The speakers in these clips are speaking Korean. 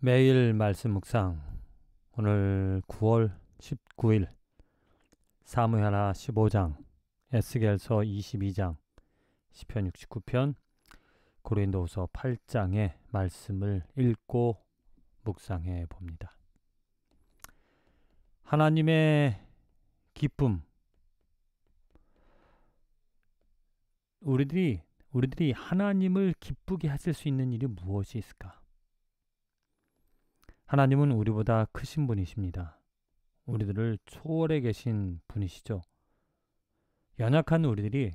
매일 말씀 묵상. 오늘 9월 19일 사무엘하 15장, 에스겔서 22장, 시편 69편, 고린도후서 8장의 말씀을 읽고 묵상해 봅니다. 하나님의 기쁨. 우리들이 하나님을 기쁘게 하실 수 있는 일이 무엇이 있을까? 하나님은 우리보다 크신 분이십니다. 우리들을 초월해 계신 분이시죠. 연약한 우리들이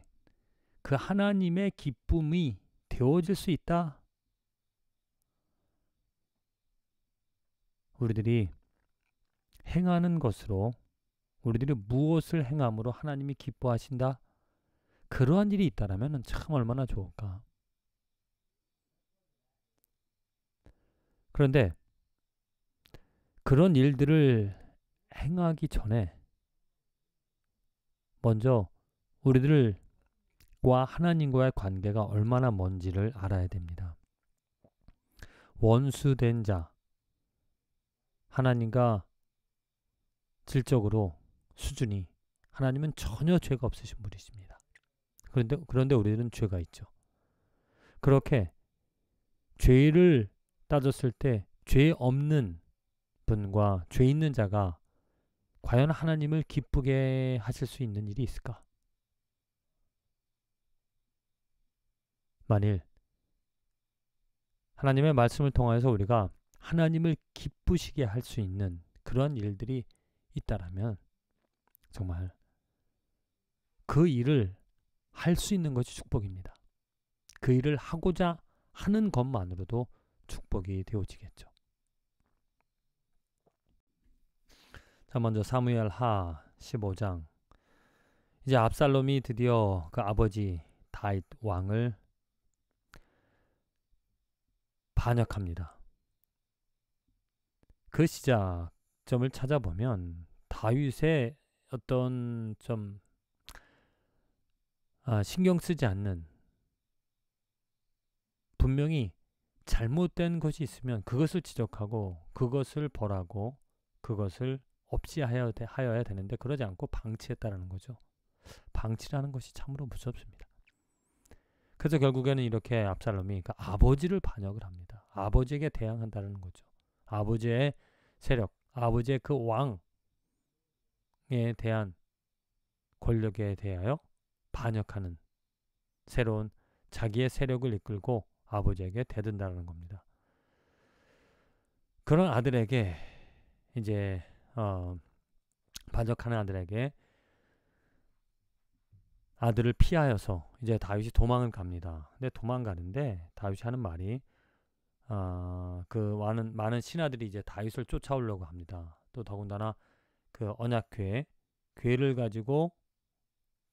그 하나님의 기쁨이 되어질 수 있다. 우리들이 행하는 것으로, 우리들이 무엇을 행함으로 하나님이 기뻐하신다? 그러한 일이 있다라면 참 얼마나 좋을까. 그런데 그런 일들을 행하기 전에 먼저 우리들과 하나님과의 관계가 얼마나 먼지를 알아야 됩니다. 원수된 자, 하나님과 질적으로 수준이, 하나님은 전혀 죄가 없으신 분이십니다. 그런데 우리들은 죄가 있죠. 그렇게 죄를 따졌을 때 죄 없는 분과 죄 있는 자가 과연 하나님을 기쁘게 하실 수 있는 일이 있을까? 만일 하나님의 말씀을 통하여서 우리가 하나님을 기쁘시게 할 수 있는 그런 일들이 있다라면 정말 그 일을 할 수 있는 것이 축복입니다. 그 일을 하고자 하는 것만으로도 축복이 되어지겠죠. 자, 먼저 사무엘하 15장. 이제 압살롬이 드디어 그 아버지 다윗 왕을 반역합니다. 그 시작점을 찾아보면 다윗의 어떤 좀 신경 쓰지 않는, 분명히 잘못된 것이 있으면 그것을 지적하고 그것을 벌하고 그것을 없이 하여야 되는데 그러지 않고 방치했다라는 거죠. 방치라는 것이 참으로 무섭습니다. 그래서 결국에는 이렇게 압살롬이 그 아버지를 반역을 합니다. 아버지에게 대항한다는 거죠. 아버지의 세력, 아버지의 그 왕에 대한 권력에 대하여 반역하는, 새로운 자기의 세력을 이끌고 아버지에게 대든다는 겁니다. 그런 아들에게 이제 반역하는 아들에게 아들을 피하여서 이제 다윗이 도망을 갑니다. 근데 도망가는데 다윗이 하는 말이 그 많은 신하들이 이제 다윗을 쫓아오려고 합니다. 또 더군다나 그 궤를 가지고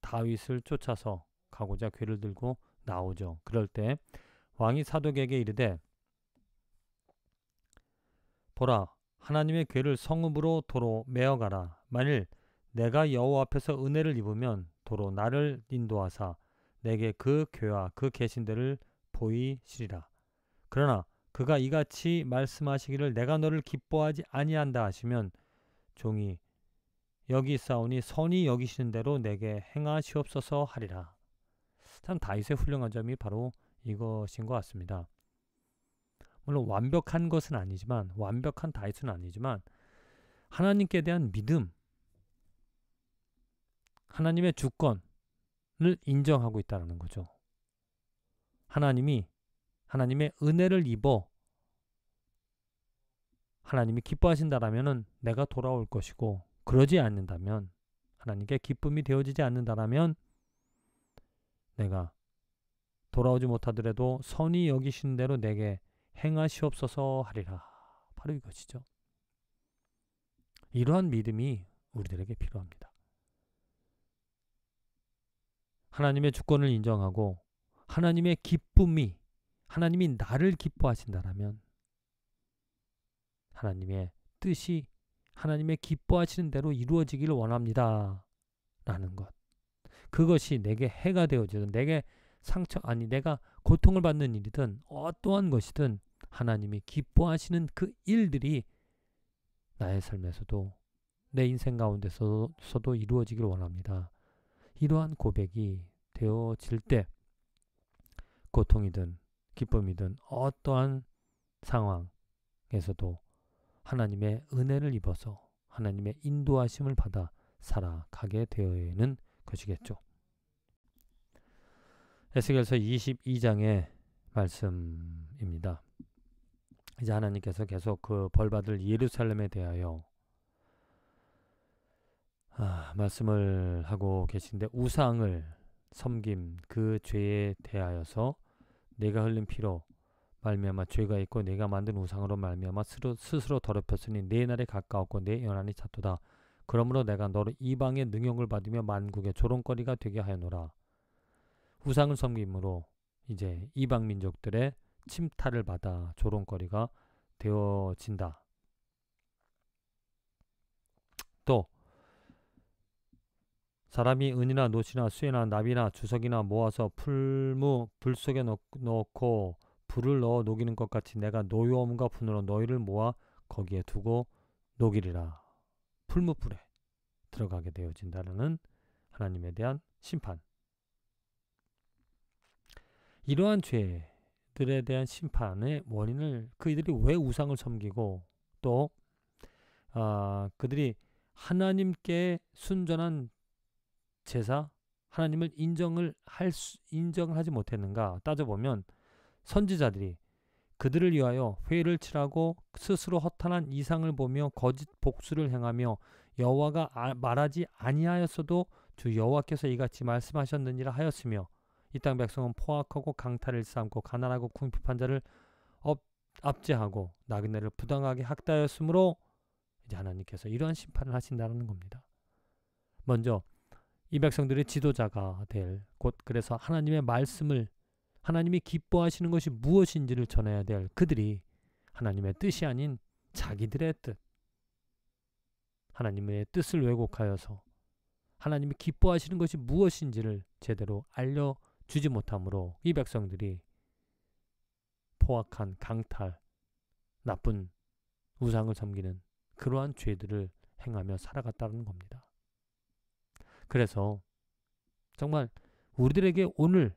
다윗을 쫓아서 가고자 궤를 들고 나오죠. 그럴 때 왕이 사독에게 이르되, 보라, 하나님의 궤를 성읍으로 도로 메어가라. 만일 내가 여호와 앞에서 은혜를 입으면 도로 나를 인도하사 내게 그 궤와 그 계신대를 보이시리라. 그러나 그가 이같이 말씀하시기를 내가 너를 기뻐하지 아니한다 하시면 종이 여기 있사오니 선히 여기시는 대로 내게 행하시옵소서 하리라. 참 다윗의 훌륭한 점이 바로 이것인 것 같습니다. 물론 완벽한 것은 아니지만, 완벽한 다윗은 아니지만 하나님께 대한 믿음, 하나님의 주권을 인정하고 있다는 거죠. 하나님의 은혜를 입어 하나님이 기뻐하신다라면 내가 돌아올 것이고, 그러지 않는다면, 하나님께 기쁨이 되어지지 않는다라면 내가 돌아오지 못하더라도 선히 여기신 대로 내게 행하시옵소서 하리라. 바로 이것이죠. 이러한 믿음이 우리들에게 필요합니다. 하나님의 주권을 인정하고 하나님의 기쁨이, 하나님이 나를 기뻐하신다라면 하나님의 뜻이 하나님의 기뻐하시는 대로 이루어지기를 원합니다 라는 것, 그것이 내게 해가 되어지든 내가 고통을 받는 일이든 어떠한 것이든 하나님이 기뻐하시는 그 일들이 나의 삶에서도 내 인생 가운데서도 이루어지기를 원합니다. 이러한 고백이 되어질 때 고통이든 기쁨이든 어떠한 상황에서도 하나님의 은혜를 입어서 하나님의 인도하심을 받아 살아가게 되어야하는 것이겠죠. 에스겔서 22장의 말씀입니다. 이제 하나님께서 계속 그 벌받을 예루살렘에 대하여 말씀을 하고 계신데, 우상을 섬김 그 죄에 대하여서 내가 흘린 피로 말미암아 죄가 있고 내가 만든 우상으로 말미암아 스스로 더럽혔으니 내 날에 가까웠고 내 연한이 찼도다. 그러므로 내가 너를 이방의 능욕을 받으며 만국의 조롱거리가 되게 하였노라. 우상을 섬김으로 이제 이방 민족들의 침탈을 받아 조롱거리가 되어진다. 또 사람이 은이나 놋이나 쇠나 납이나 주석이나 모아서 불 속에 넣고 불을 넣어 녹이는 것 같이 내가 노여움과 분으로 너희를 모아 거기에 두고 녹이리라. 풀무불에 들어가게 되어진다는 하나님에 대한 심판. 이러한 죄들에 대한 심판의 원인을, 그들이 왜 우상을 섬기고 또 그들이 하나님께 순전한 제사, 하나님을 인정하지 못했는가 따져보면, 선지자들이 그들을 위하여 회를 칠하고 스스로 허탄한 이상을 보며 거짓 복수를 행하며 여호와가 말하지 아니하였어도 주 여호와께서 이같이 말씀하셨느니라 하였으며, 이 땅 백성은 포악하고 강탈을 일삼고 가난하고 궁핍한 자를 압제하고 나그네를 부당하게 학대하였으므로 이제 하나님께서 이러한 심판을 하신다는 겁니다. 먼저 이 백성들의 지도자가 될, 곧 그래서 하나님의 말씀을, 하나님이 기뻐하시는 것이 무엇인지를 전해야 될 그들이 하나님의 뜻이 아닌 자기들의 뜻, 하나님의 뜻을 왜곡하여서 하나님이 기뻐하시는 것이 무엇인지를 제대로 알려주지 못하므로 이 백성들이 포악한 강탈, 나쁜 우상을 섬기는 그러한 죄들을 행하며 살아갔다는 겁니다. 그래서 정말 우리들에게 오늘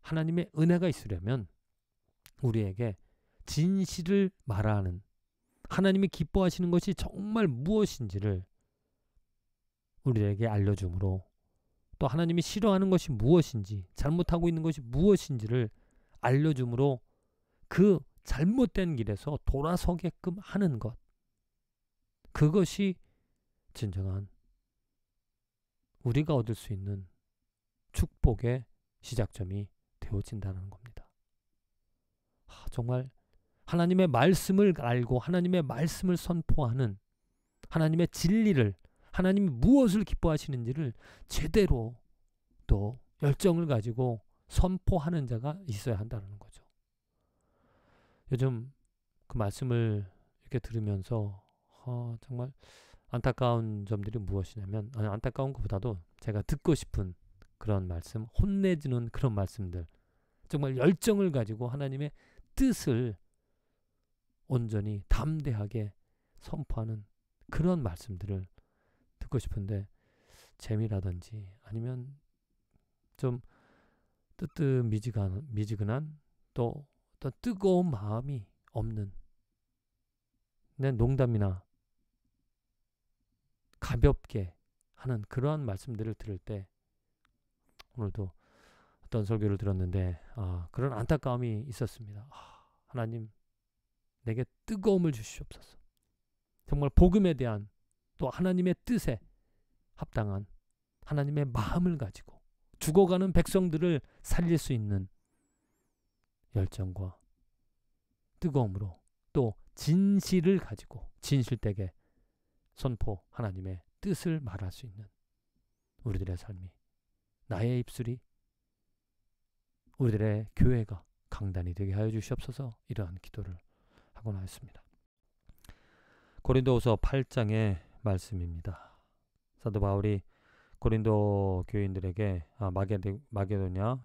하나님의 은혜가 있으려면 우리에게 진실을 말하는, 하나님이 기뻐하시는 것이 정말 무엇인지를 우리에게 알려주므로, 또 하나님이 싫어하는 것이 무엇인지, 잘못하고 있는 것이 무엇인지를 알려주므로 그 잘못된 길에서 돌아서게끔 하는 것, 그것이 진정한 우리가 얻을 수 있는 축복의 시작점이 되어진다는 겁니다. 정말 하나님의 말씀을 알고 하나님의 말씀을 선포하는, 하나님의 진리를, 하나님이 무엇을 기뻐하시는지를 제대로 또 열정을 가지고 선포하는 자가 있어야 한다는 거죠. 요즘 그 말씀을 이렇게 들으면서 정말 안타까운 점들이 무엇이냐면, 안타까운 것보다도 제가 듣고 싶은 그런 말씀, 혼내주는 그런 말씀들, 정말 열정을 가지고 하나님의 뜻을 온전히 담대하게 선포하는 그런 말씀들을 듣고 싶은데, 재미라든지 아니면 좀 뜨뜻미지근한 또 뜨거운 마음이 없는, 내 농담이나 가볍게 하는 그러한 말씀들을 들을 때, 오늘도 어떤 설교를 들었는데 그런 안타까움이 있었습니다. 하나님, 내게 뜨거움을 주시옵소서. 정말 복음에 대한, 또 하나님의 뜻에 합당한 하나님의 마음을 가지고 죽어가는 백성들을 살릴 수 있는 열정과 뜨거움으로, 또 진실을 가지고 진실되게 선포, 하나님의 뜻을 말할 수 있는 우리들의 삶이, 나의 입술이, 우리들의 교회가 강단이 되게 하여 주시옵소서. 이러한 기도를 하고 나왔습니다. 고린도후서 8장의 말씀입니다. 사도 바울이 고린도 교인들에게 마게도냐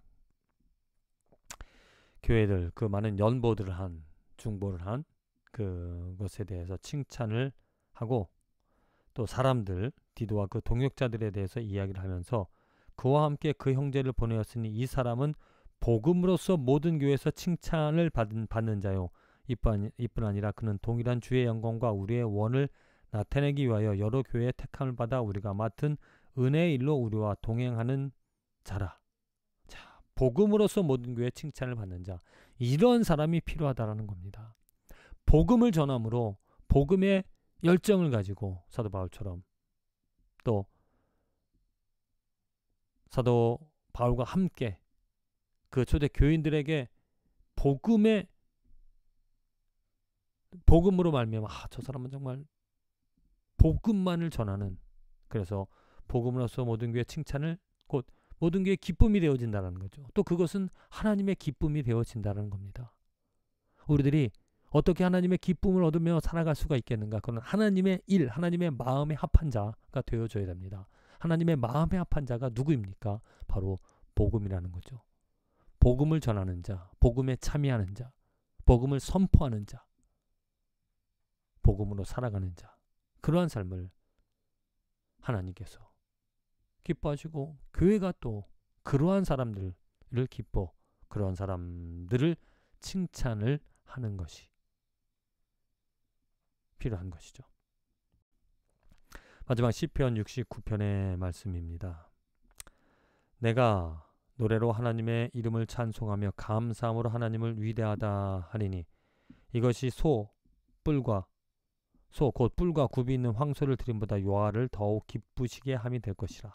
교회들, 그 많은 연보들을 한 중보를 한 그것에 대해서 칭찬을 하고 또 사람들 디도와 그 동역자들에 대해서 이야기를 하면서 그와 함께 그 형제를 보내었으니 이 사람은 복음으로서 모든 교회에서 칭찬을 받는 자요. 이뿐 아니라 그는 동일한 주의 영광과 우리의 원을 나타내기 위하여 여러 교회의 택함을 받아 우리가 맡은 은혜의 일로 우리와 동행하는 자라. 자, 복음으로서 모든 교회의 칭찬을 받는 자. 이런 사람이 필요하다라는 겁니다. 복음을 전함으로 복음의 열정을 가지고 사도 바울처럼 또 사도 바울과 함께 그 초대 교인들에게 복음으로 말미암아 저 사람은 정말 복음만을 전하는, 그래서 복음으로서 모든 교회 칭찬을 곧 모든 교회 기쁨이 되어진다는 거죠. 또 그것은 하나님의 기쁨이 되어진다는 겁니다. 우리들이 어떻게 하나님의 기쁨을 얻으며 살아갈 수가 있겠는가? 그건 하나님의 일, 하나님의 마음에 합한 자가 되어줘야 됩니다. 하나님의 마음에 합한 자가 누구입니까? 바로 복음이라는 거죠. 복음을 전하는 자, 복음에 참여하는 자, 복음을 선포하는 자, 복음으로 살아가는 자, 그러한 삶을 하나님께서 기뻐하시고 교회가 또 그러한 사람들을 그러한 사람들을 칭찬을 하는 것이 필요한 것이죠. 마지막 시편 69편의 말씀입니다. 내가 노래로 하나님의 이름을 찬송하며 감사함으로 하나님을 위대하다 하리니 이것이 곧 뿔과 굽이 있는 황소를 드림보다 여호와를 더욱 기쁘시게 함이 될 것이라.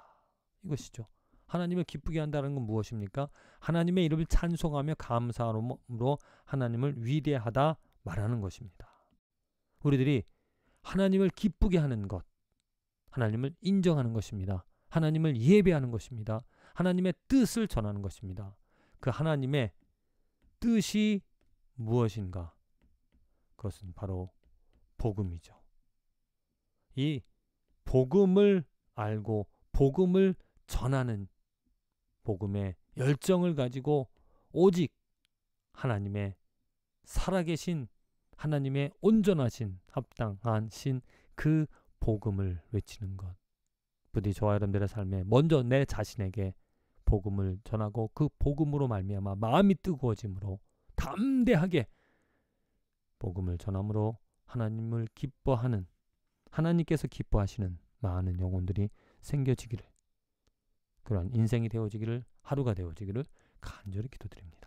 이것이죠. 하나님을 기쁘게 한다는 건 무엇입니까? 하나님의 이름을 찬송하며 감사함으로 하나님을 위대하다 말하는 것입니다. 우리들이 하나님을 기쁘게 하는 것, 하나님을 인정하는 것입니다. 하나님을 예배하는 것입니다. 하나님의 뜻을 전하는 것입니다. 그 하나님의 뜻이 무엇인가? 그것은 바로 복음이죠. 이 복음을 알고 복음을 전하는 복음의 열정을 가지고 오직 하나님의 살아계신 하나님의 온전하신 합당하신 그 복음을 외치는 것. 부디 저와 여러분들의 삶에 먼저 내 자신에게 복음을 전하고 그 복음으로 말미암아 마음이 뜨거워짐으로 담대하게 복음을 전함으로 하나님을 기뻐하는, 하나님께서 기뻐하시는 많은 영혼들이 생겨지기를, 그러한 인생이 되어지기를, 하루가 되어지기를 간절히 기도드립니다.